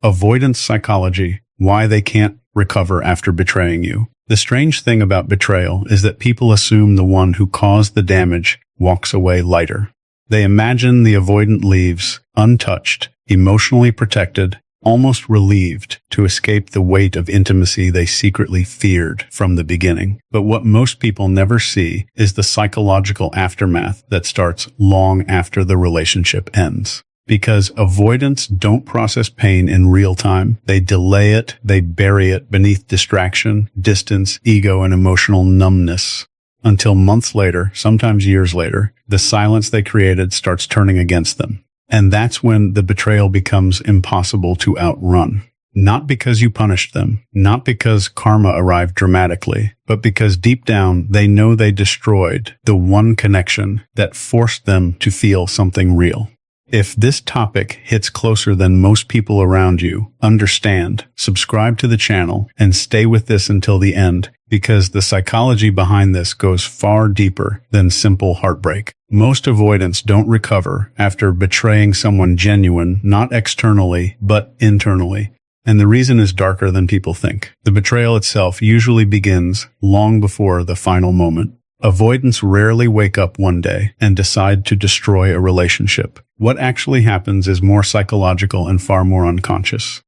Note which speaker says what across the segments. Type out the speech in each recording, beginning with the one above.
Speaker 1: Avoidance psychology, why they can't recover after betraying you. The strange thing about betrayal is that people assume the one who caused the damage walks away lighter. They imagine the avoidant leaves untouched, emotionally protected, almost relieved to escape the weight of intimacy they secretly feared from the beginning. But what most people never see is the psychological aftermath that starts long after the relationship ends. Because avoidants don't process pain in real time. They delay it, they bury it beneath distraction, distance, ego, and emotional numbness. Until months later, sometimes years later, the silence they created starts turning against them. And that's when the betrayal becomes impossible to outrun. Not because you punished them, not because karma arrived dramatically, but because deep down they know they destroyed the one connection that forced them to feel something real. If this topic hits closer than most people around you, understand, subscribe to the channel, and stay with this until the end, because the psychology behind this goes far deeper than simple heartbreak. Most avoidants don't recover after betraying someone genuine, not externally, but internally. And the reason is darker than people think. The betrayal itself usually begins long before the final moment. Avoidants rarely wake up one day and decide to destroy a relationship. What actually happens is more psychological and far more unconscious.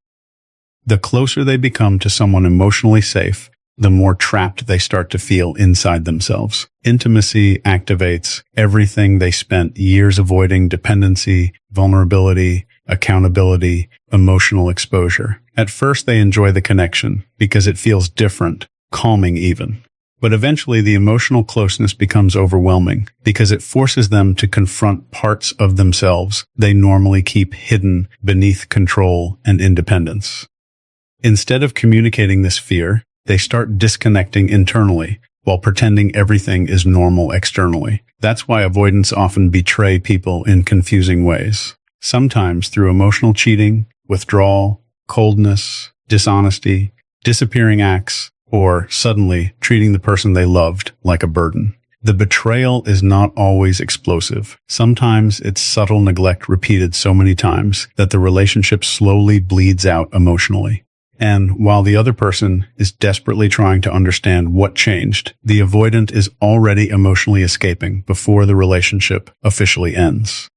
Speaker 1: The closer they become to someone emotionally safe, the more trapped they start to feel inside themselves. Intimacy activates everything they spent years avoiding: dependency, vulnerability, accountability, emotional exposure. At first they enjoy the connection because it feels different, calming even. But eventually the emotional closeness becomes overwhelming because it forces them to confront parts of themselves they normally keep hidden beneath control and independence. Instead of communicating this fear, they start disconnecting internally while pretending everything is normal externally. That's why avoidants often betray people in confusing ways. Sometimes through emotional cheating, withdrawal, coldness, dishonesty, disappearing acts, or suddenly treating the person they loved like a burden. The betrayal is not always explosive. Sometimes it's subtle neglect repeated so many times that the relationship slowly bleeds out emotionally. And while the other person is desperately trying to understand what changed, the avoidant is already emotionally escaping before the relationship officially ends.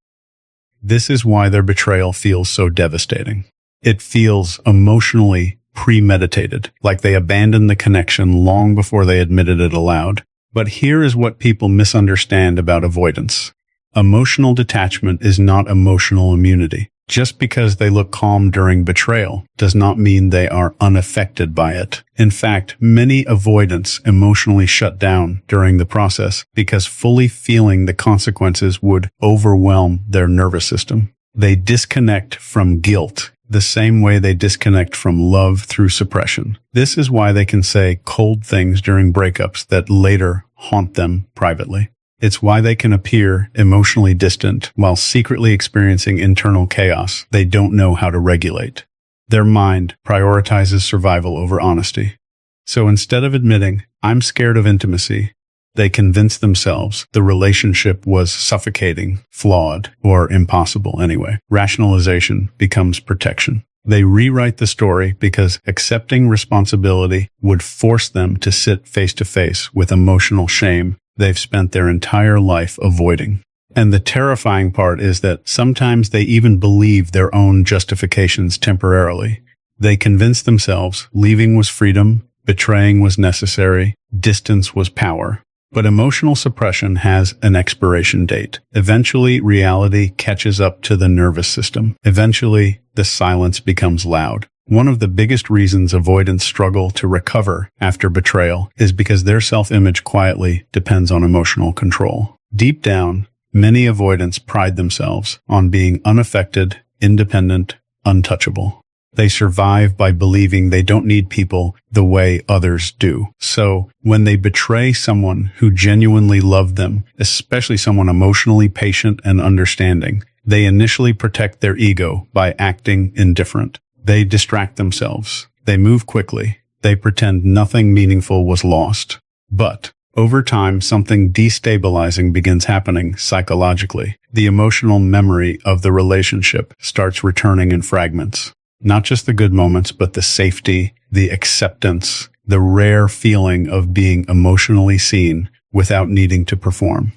Speaker 1: This is why their betrayal feels so devastating. It feels emotionally premeditated, like they abandoned the connection long before they admitted it aloud. But here is what people misunderstand about avoidance. Emotional detachment is not emotional immunity. Just because they look calm during betrayal does not mean they are unaffected by it. In fact, many avoidants emotionally shut down during the process because fully feeling the consequences would overwhelm their nervous system. They disconnect from guilt the same way they disconnect from love through suppression. This is why they can say cold things during breakups that later haunt them privately. It's why they can appear emotionally distant while secretly experiencing internal chaos they don't know how to regulate. Their mind prioritizes survival over honesty. So instead of admitting, "I'm scared of intimacy," they convince themselves the relationship was suffocating, flawed, or impossible anyway. Rationalization becomes protection. They rewrite the story because accepting responsibility would force them to sit face to face with emotional shame they've spent their entire life avoiding. And the terrifying part is that sometimes they even believe their own justifications temporarily. They convince themselves leaving was freedom, betraying was necessary, distance was power. But emotional suppression has an expiration date. Eventually, reality catches up to the nervous system. Eventually, the silence becomes loud. One of the biggest reasons avoidants struggle to recover after betrayal is because their self-image quietly depends on emotional control. Deep down, many avoidants pride themselves on being unaffected, independent, untouchable. They survive by believing they don't need people the way others do. So, when they betray someone who genuinely loved them, especially someone emotionally patient and understanding, they initially protect their ego by acting indifferent. They distract themselves. They move quickly. They pretend nothing meaningful was lost. But over time, something destabilizing begins happening psychologically. The emotional memory of the relationship starts returning in fragments. Not just the good moments, but the safety, the acceptance, the rare feeling of being emotionally seen without needing to perform.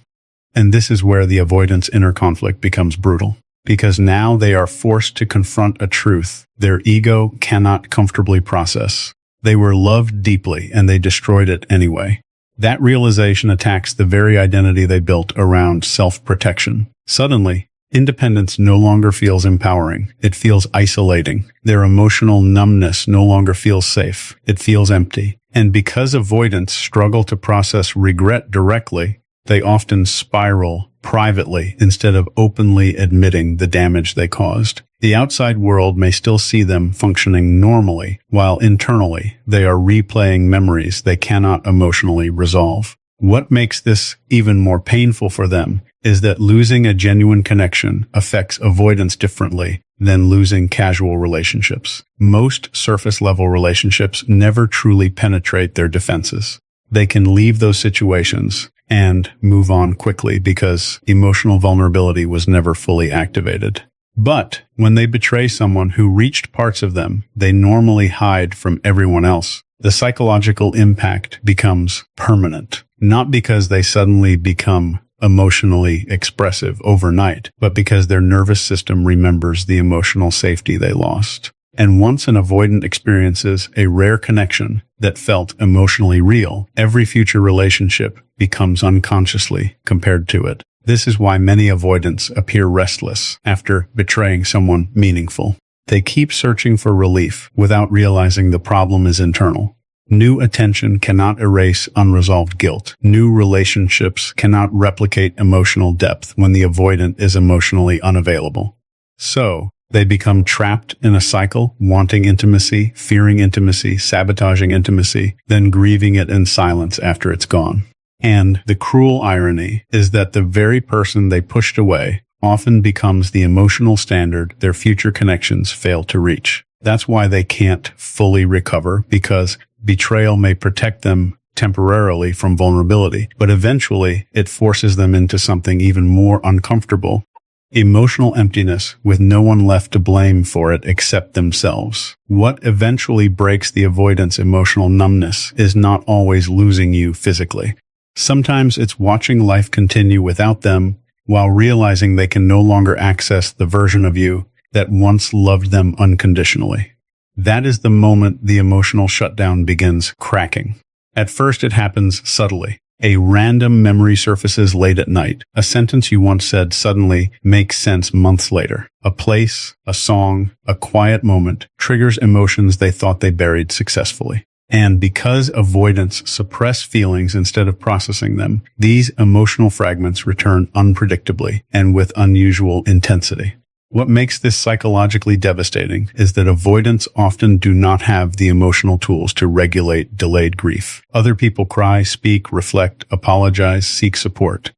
Speaker 1: And this is where the avoidance inner conflict becomes brutal. Because now they are forced to confront a truth their ego cannot comfortably process. They were loved deeply and they destroyed it anyway. That realization attacks the very identity they built around self-protection. Suddenly, independence no longer feels empowering. It feels isolating. Their emotional numbness no longer feels safe. It feels empty. And because avoidants struggle to process regret directly, they often spiral privately instead of openly admitting the damage they caused. The outside world may still see them functioning normally, while internally they are replaying memories they cannot emotionally resolve. What makes this even more painful for them is that losing a genuine connection affects avoidance differently than losing casual relationships. Most surface-level relationships never truly penetrate their defenses. They can leave those situations and move on quickly because emotional vulnerability was never fully activated. But when they betray someone who reached parts of them they normally hide from everyone else, the psychological impact becomes permanent. Not because they suddenly become emotionally expressive overnight, but because their nervous system remembers the emotional safety they lost. And once an avoidant experiences a rare connection that felt emotionally real, every future relationship becomes unconsciously compared to it. This is why many avoidants appear restless after betraying someone meaningful. They keep searching for relief without realizing the problem is internal. New attention cannot erase unresolved guilt. New relationships cannot replicate emotional depth when the avoidant is emotionally unavailable. So, they become trapped in a cycle, wanting intimacy, fearing intimacy, sabotaging intimacy, then grieving it in silence after it's gone. And the cruel irony is that the very person they pushed away often becomes the emotional standard their future connections fail to reach. That's why they can't fully recover, because betrayal may protect them temporarily from vulnerability, but eventually it forces them into something even more uncomfortable. Emotional emptiness with no one left to blame for it except themselves. What eventually breaks the avoidant's emotional numbness is not always losing you physically. Sometimes it's watching life continue without them while realizing they can no longer access the version of you that once loved them unconditionally. That is the moment the emotional shutdown begins cracking. At first it happens subtly. A random memory surfaces late at night. A sentence you once said suddenly makes sense months later. A place, a song, a quiet moment triggers emotions they thought they buried successfully. And because avoidants suppress feelings instead of processing them, these emotional fragments return unpredictably and with unusual intensity. What makes this psychologically devastating is that avoidants often do not have the emotional tools to regulate delayed grief. Other people cry, speak, reflect, apologize, seek support.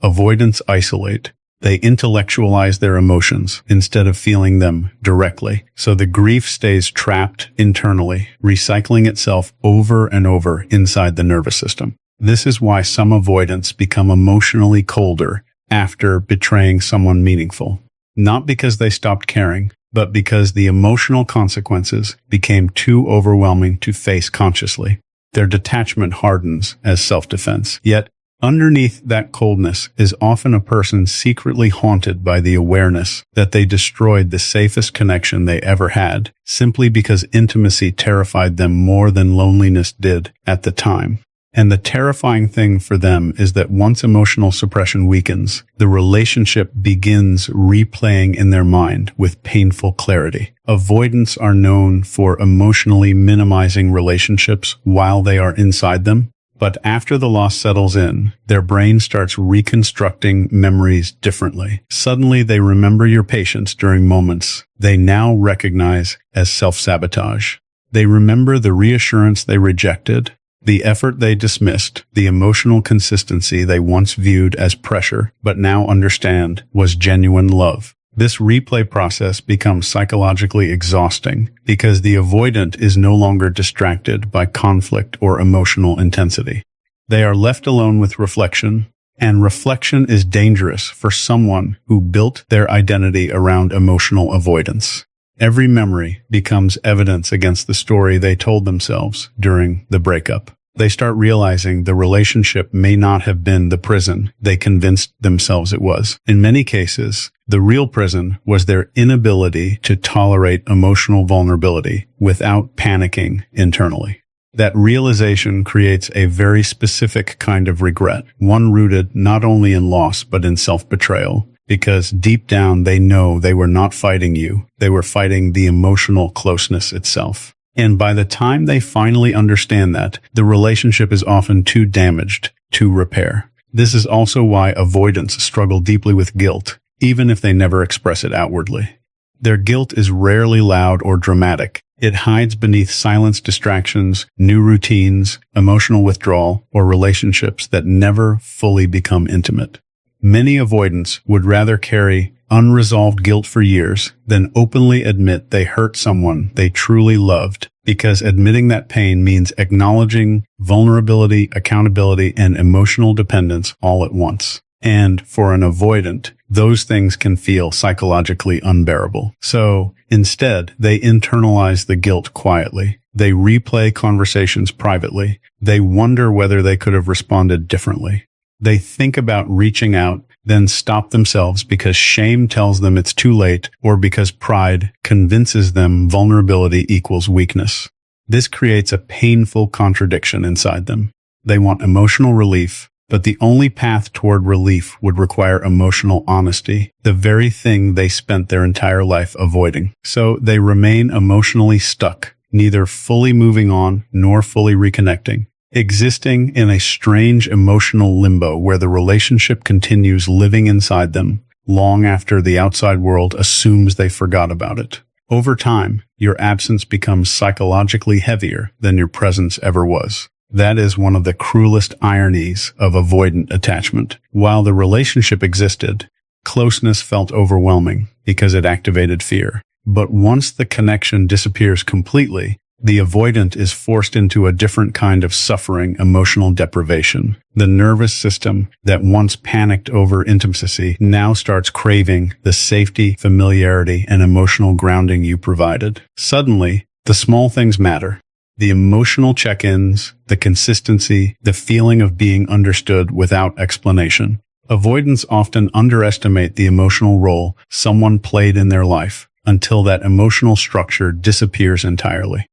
Speaker 1: Avoidants isolate. They intellectualize their emotions instead of feeling them directly. So the grief stays trapped internally, recycling itself over and over inside the nervous system. This is why some avoidants become emotionally colder after betraying someone meaningful. Not because they stopped caring, but because the emotional consequences became too overwhelming to face consciously. Their detachment hardens as self-defense. Yet, underneath that coldness is often a person secretly haunted by the awareness that they destroyed the safest connection they ever had, simply because intimacy terrified them more than loneliness did at the time. And the terrifying thing for them is that once emotional suppression weakens, the relationship begins replaying in their mind with painful clarity. Avoidants are known for emotionally minimizing relationships while they are inside them. But after the loss settles in, their brain starts reconstructing memories differently. Suddenly they remember your patience during moments they now recognize as self-sabotage. They remember the reassurance they rejected, the effort they dismissed, the emotional consistency they once viewed as pressure, but now understand was genuine love. This replay process becomes psychologically exhausting because the avoidant is no longer distracted by conflict or emotional intensity. They are left alone with reflection, and reflection is dangerous for someone who built their identity around emotional avoidance. Every memory becomes evidence against the story they told themselves during the breakup. They start realizing the relationship may not have been the prison they convinced themselves it was. In many cases, the real prison was their inability to tolerate emotional vulnerability without panicking internally. That realization creates a very specific kind of regret, one rooted not only in loss but in self-betrayal, because deep down they know they were not fighting you, they were fighting the emotional closeness itself. And by the time they finally understand that, the relationship is often too damaged to repair. This is also why avoidants struggle deeply with guilt, even if they never express it outwardly. Their guilt is rarely loud or dramatic. It hides beneath silence, distractions, new routines, emotional withdrawal, or relationships that never fully become intimate. Many avoidants would rather carry unresolved guilt for years than openly admit they hurt someone they truly loved, because admitting that pain means acknowledging vulnerability, accountability, and emotional dependence all at once. And for an avoidant, those things can feel psychologically unbearable. So instead, they internalize the guilt quietly. They replay conversations privately. They wonder whether they could have responded differently. They think about reaching out, then stop themselves because shame tells them it's too late or because pride convinces them vulnerability equals weakness. This creates a painful contradiction inside them. They want emotional relief, but the only path toward relief would require emotional honesty, the very thing they spent their entire life avoiding. So they remain emotionally stuck, neither fully moving on nor fully reconnecting, existing in a strange emotional limbo where the relationship continues living inside them long after the outside world assumes they forgot about it. Over time, your absence becomes psychologically heavier than your presence ever was. That is one of the cruelest ironies of avoidant attachment. While the relationship existed, closeness felt overwhelming because it activated fear. But once the connection disappears completely, the avoidant is forced into a different kind of suffering, emotional deprivation. The nervous system that once panicked over intimacy now starts craving the safety, familiarity, and emotional grounding you provided. Suddenly, the small things matter. The emotional check-ins, the consistency, the feeling of being understood without explanation. Avoidants often underestimate the emotional role someone played in their life until that emotional structure disappears entirely.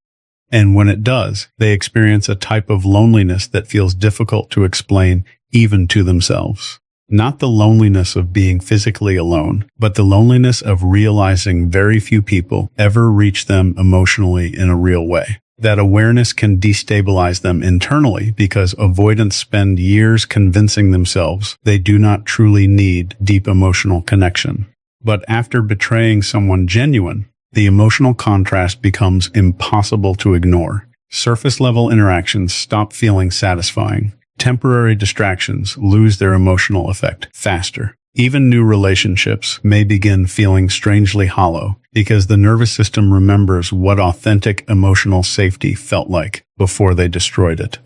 Speaker 1: And when it does, they experience a type of loneliness that feels difficult to explain even to themselves. Not the loneliness of being physically alone, but the loneliness of realizing very few people ever reach them emotionally in a real way. That awareness can destabilize them internally because avoidants spend years convincing themselves they do not truly need deep emotional connection. But after betraying someone genuine, the emotional contrast becomes impossible to ignore. Surface-level interactions stop feeling satisfying. Temporary distractions lose their emotional effect faster. Even new relationships may begin feeling strangely hollow because the nervous system remembers what authentic emotional safety felt like before they destroyed it.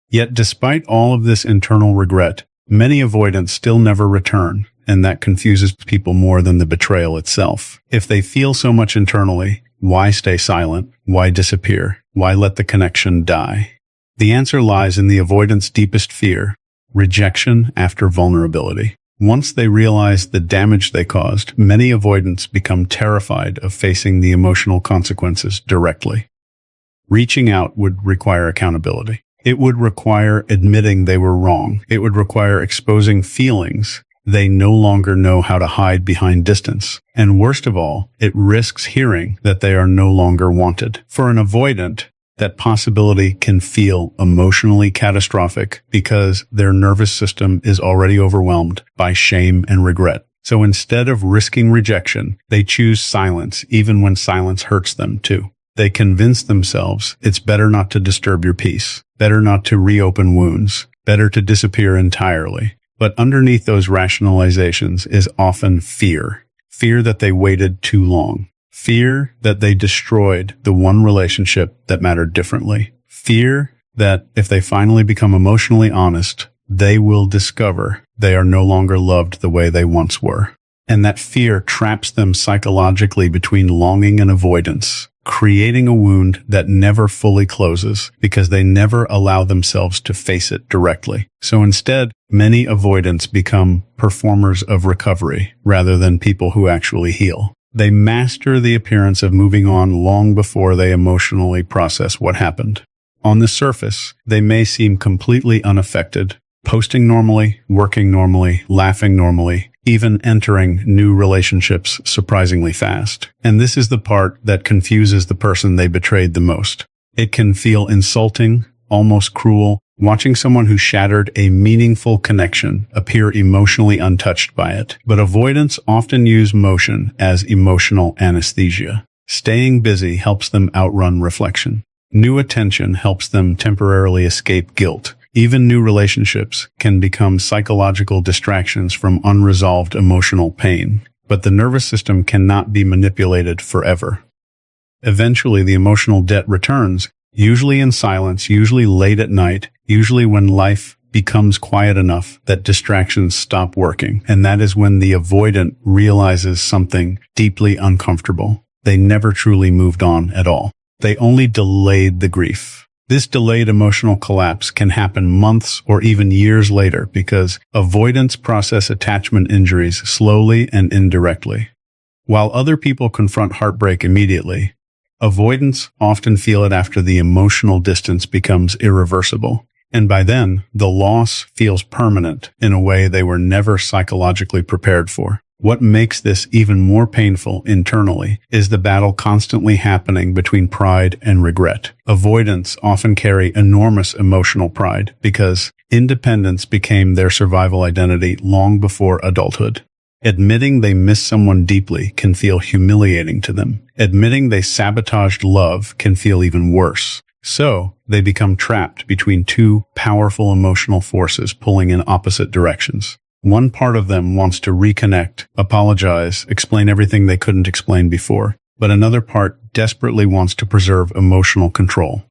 Speaker 1: Yet despite all of this internal regret, many avoidants still never return, and that confuses people more than the betrayal itself. If they feel so much internally, why stay silent? Why disappear? Why let the connection die? The answer lies in the avoidant's deepest fear: rejection after vulnerability. Once they realize the damage they caused, many avoidants become terrified of facing the emotional consequences directly. Reaching out would require accountability. It would require admitting they were wrong. It would require exposing feelings they no longer know how to hide behind distance. And worst of all, it risks hearing that they are no longer wanted. For an avoidant, that possibility can feel emotionally catastrophic because their nervous system is already overwhelmed by shame and regret. So instead of risking rejection, they choose silence even when silence hurts them too. They convince themselves it's better not to disturb your peace, better not to reopen wounds, better to disappear entirely. But underneath those rationalizations is often fear. Fear that they waited too long. Fear that they destroyed the one relationship that mattered differently. Fear that if they finally become emotionally honest, they will discover they are no longer loved the way they once were. And that fear traps them psychologically between longing and avoidance, creating a wound that never fully closes because they never allow themselves to face it directly. So instead, many avoidants become performers of recovery rather than people who actually heal. They master the appearance of moving on long before they emotionally process what happened. On the surface, they may seem completely unaffected, posting normally, working normally, laughing normally, even entering new relationships surprisingly fast. And this is the part that confuses the person they betrayed the most. It can feel insulting, almost cruel, watching someone who shattered a meaningful connection appear emotionally untouched by it. But avoidants often use motion as emotional anesthesia. Staying busy helps them outrun reflection. New attention helps them temporarily escape guilt. Even new relationships can become psychological distractions from unresolved emotional pain, but the nervous system cannot be manipulated forever. Eventually, the emotional debt returns, usually in silence, usually late at night, usually when life becomes quiet enough that distractions stop working. And that is when the avoidant realizes something deeply uncomfortable. They never truly moved on at all. They only delayed the grief. This delayed emotional collapse can happen months or even years later because avoidants process attachment injuries slowly and indirectly. While other people confront heartbreak immediately, avoidants often feel it after the emotional distance becomes irreversible. And by then, the loss feels permanent in a way they were never psychologically prepared for. What makes this even more painful internally is the battle constantly happening between pride and regret. Avoidants often carry enormous emotional pride because independence became their survival identity long before adulthood. Admitting they miss someone deeply can feel humiliating to them. Admitting they sabotaged love can feel even worse. So, they become trapped between two powerful emotional forces pulling in opposite directions. One part of them wants to reconnect, apologize, explain everything they couldn't explain before, but another part desperately wants to preserve emotional control.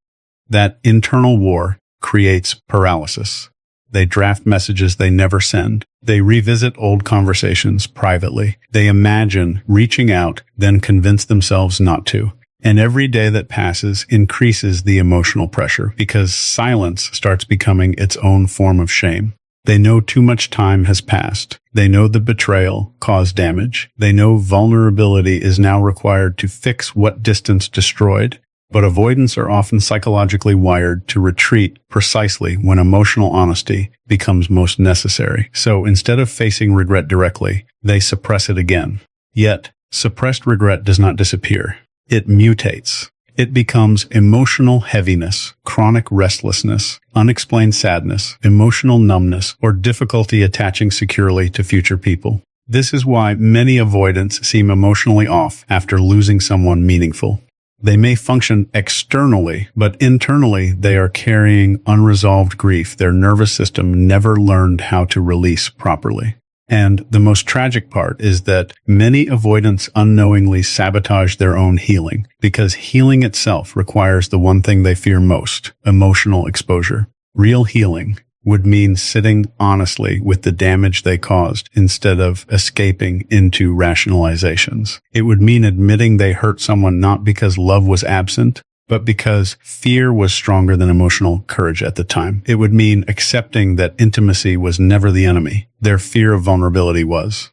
Speaker 1: That internal war creates paralysis. They draft messages they never send. They revisit old conversations privately. They imagine reaching out, then convince themselves not to. And every day that passes increases the emotional pressure because silence starts becoming its own form of shame. They know too much time has passed. They know the betrayal caused damage. They know vulnerability is now required to fix what distance destroyed. But avoidants are often psychologically wired to retreat precisely when emotional honesty becomes most necessary. So instead of facing regret directly, they suppress it again. Yet, suppressed regret does not disappear. It mutates. It becomes emotional heaviness, chronic restlessness, unexplained sadness, emotional numbness, or difficulty attaching securely to future people. This is why many avoidants seem emotionally off after losing someone meaningful. They may function externally, but internally they are carrying unresolved grief their nervous system never learned how to release properly. And the most tragic part is that many avoidants unknowingly sabotage their own healing, because healing itself requires the one thing they fear most, emotional exposure. Real healing would mean sitting honestly with the damage they caused instead of escaping into rationalizations. It would mean admitting they hurt someone not because love was absent, but because fear was stronger than emotional courage at the time. It would mean accepting that intimacy was never the enemy. Their fear of vulnerability was.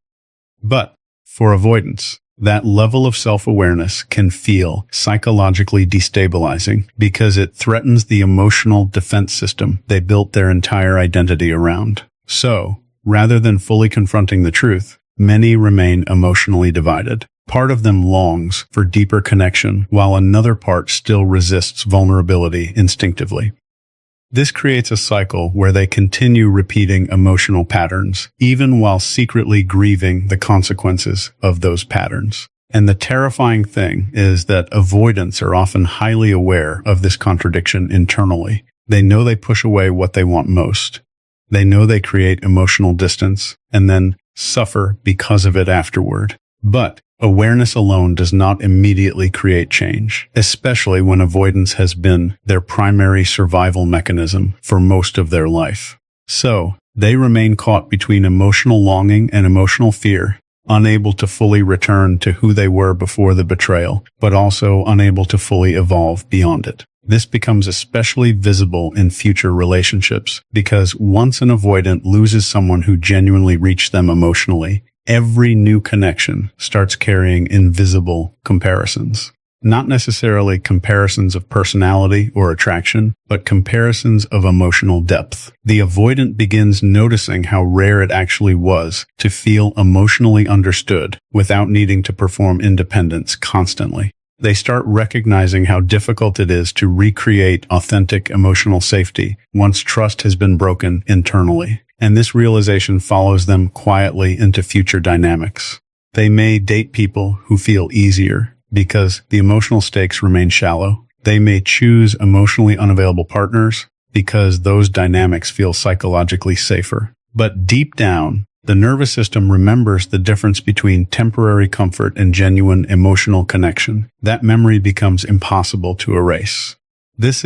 Speaker 1: But for avoidance, that level of self-awareness can feel psychologically destabilizing because it threatens the emotional defense system they built their entire identity around. So, rather than fully confronting the truth, many remain emotionally divided. Part of them longs for deeper connection, while another part still resists vulnerability instinctively. This creates a cycle where they continue repeating emotional patterns, even while secretly grieving the consequences of those patterns. And the terrifying thing is that avoidants are often highly aware of this contradiction internally. They know they push away what they want most. They know they create emotional distance, and then suffer because of it afterward. But awareness alone does not immediately create change, especially when avoidance has been their primary survival mechanism for most of their life. So, they remain caught between emotional longing and emotional fear, unable to fully return to who they were before the betrayal, but also unable to fully evolve beyond it. This becomes especially visible in future relationships, because once an avoidant loses someone who genuinely reached them emotionally, every new connection starts carrying invisible comparisons. Not necessarily comparisons of personality or attraction, but comparisons of emotional depth. The avoidant begins noticing how rare it actually was to feel emotionally understood without needing to perform independence constantly. They start recognizing how difficult it is to recreate authentic emotional safety once trust has been broken internally. And this realization follows them quietly into future dynamics. They may date people who feel easier because the emotional stakes remain shallow. They may choose emotionally unavailable partners because those dynamics feel psychologically safer. But deep down, the nervous system remembers the difference between temporary comfort and genuine emotional connection. That memory becomes impossible to erase. This